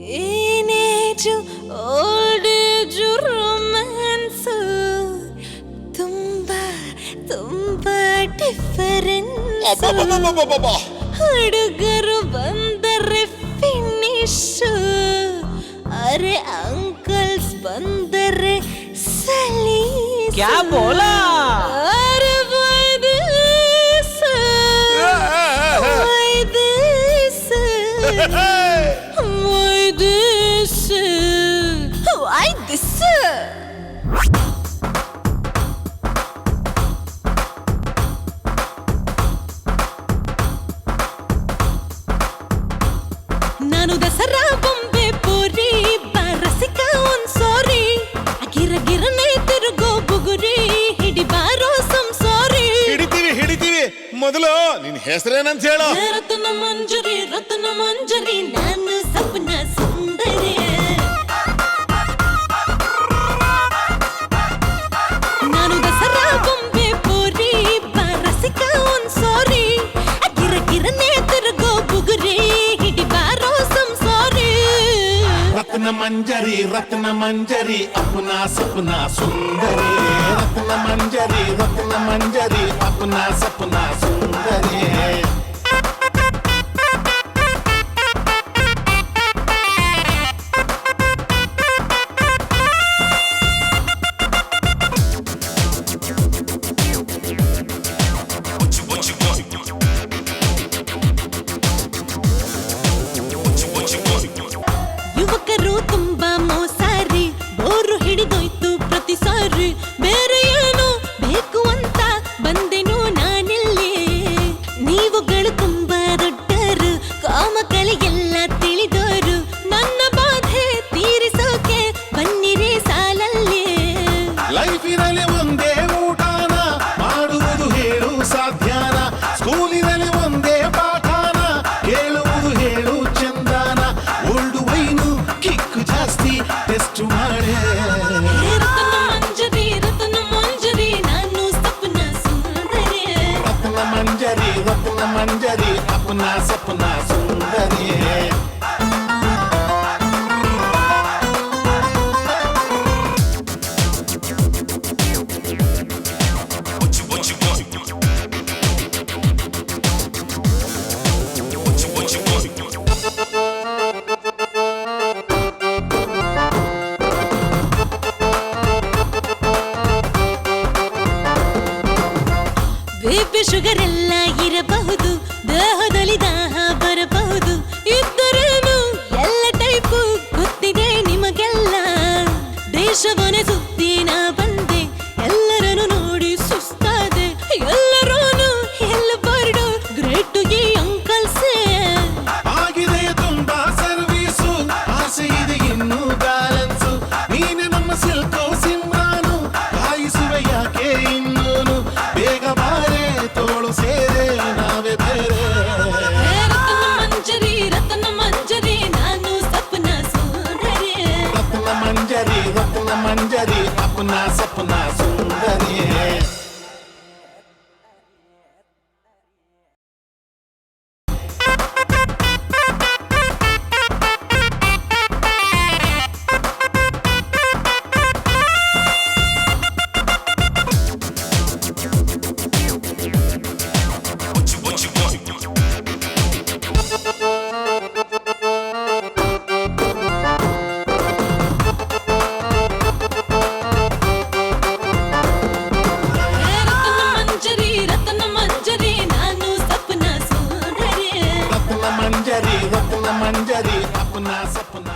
ಏನೇಜು old age romance ತುಂಬಾ ತುಂಬಾ difference. ಹುಡುಗರು ಬಂದರೆ ಫಿನಿಶ್, ಅರೆ ಅಂಕಲ್ಸ್ ಬಂದರೆ ಸಲೀಸ್. ಕ್ಯಾ ಬೋಲಾ? ಅರೆ why this? ನಾನು ದಸರಾ ಬೊಂಬೆ ಪೂರಿ ಬಾರಸಿಕ ಒಂದ್ ಸಾರಿ ಗಿರಗಿರನೆ ತಿರುಗೋ ಬುಗುರಿ ಹಿಡಿ ಬಾರೋ ಸಂಸಾರಿ. ಹಿಡಿತೀವಿ ಮೊದಲು ನಿನ್ ಹೆಸರೇನಂತ ಹೇಳೋ. ರತ್ನ ಮಂಜರಿ ನಾನು ಸಪ್ನ ಸುಂದರಿ. ನಾನು ದಸರಾ ಬೊಂಬೆ ಪೂರಿ ಬಾರಸಿಕ ಒಂದ್ ಸಾರಿ ಗಿರಗಿರನೆ ತಿರುಗೋ ಬುಗುರಿ ಹಿಡಿ ಬಾರೋ ಸಂಸಾರಿ. ರತ್ನ ಮಂಜರಿ ಅಪನಾ ಸಪನಾ ಸುಂದರಿ. ರತ್ನ ಮಂಜರಿ ಅಪನಾ ಸಪನಾ ಸುಂದರಿ. ಯುವಕರು ತುಂಬಾ ಮೋಸಾರಿ, ಬೋರು ಹಿಡಿದೋಯ್ತು ಪ್ರತಿ ಸಾರಿ. ಬೇರೆ ಏನು ಬೇಕು ಅಂತ ಬಂದೆನು ನಾನಿಲ್ಲಿ. ನೀವುಗಳು ತುಂಬಾ ದೊಡ್ಡರು, ಕಾಮಕಲೆ ಎಲ್ಲ ತಿಳಿದೋರು. ನನ್ನ ಬಾಧೆ ತೀರಿಸೋಕೆ ಬನ್ನಿರಿ ಸಾಲಲ್ಲಿ. ಲೈಫಿನಲ್ಲಿ ಒಂದೇ ಊಟನ ಮಾಡುವುದು ಹೇಳು ಸಾಧ್ಯನ. ಸ್ಕೂಲಿನಲ್ಲಿ ಒಂದೇ ಪಾಠನ ಹೇಳುವುದು ಹೇಳು ಚಂದನ. ಓಲ್ಡ್ ವೈನು ಕಿಕ್ಕು ಜಾಸ್ತಿ ಟೆಸ್ಟ್ ಮಾಡೆ. ರತ್ನ ಮಂಜರಿ ನಾನು ಸಪ್ನ ಸುಂದರಿ. ರತ್ನ ಮಂಜರಿ ಅಪನಾ ಸಪನಾ ಸುಂದರಿ. ಬೇಬಿ ಶುಗರ್ ಎಲ್ಲ ಇರಬಹುದು, ದೇಹದಲ್ಲಿ ದಾಹ ಬರಬಹುದು. ಇದ್ದರೇನು ಎಲ್ಲ ಟೈಪು ಗೊತ್ತಿದೆ ನಿಮಗೆಲ್ಲ. ದೇಶವನ್ನೇ ಸುತ್ತಿ ನಾ ಬಂದೆ, ಎಲ್ಲರನ್ನು ನೋಡಿ ಸುಸ್ತಾದೆ. ಎಲ್ಲರೂ ಎಲ್ಲ ಬರ್ಡು ಗ್ರೇಟ್ ಈ ಅಂಕಲ್ಸೇ. ಆಗಿದೆ ತುಂಬಾ ಸರ್ವೀಸು, ಆಸೆ ಇದೆ ಇನ್ನು ಬ್ಯಾಲೆನ್ಸು. ನೀನೆ ನಮ್ಮ ಸಿಲ್ಕೋ ಸಿಮ್ರಾನು, ಕಾಯಿಸುವೆ ಯಾಕೆ ಇನ್ನೂನು. ಬೇಗ ಬಾರೆ ತೋಳು ಸೇರೆ ನಾವೇ ಬೇರೆ. ರತ್ನ ಮಂಜರಿ ನಾನು ಸಪ್ನ ಸುಂದರಿ. ರತ್ನ ಮಂಜರಿ ಅಪನಾ ಸಪನಾ ಸುಂದರಿ. ರತ್ನ ಮಂಜರಿ ಅಪನಾ ಸಪನಾ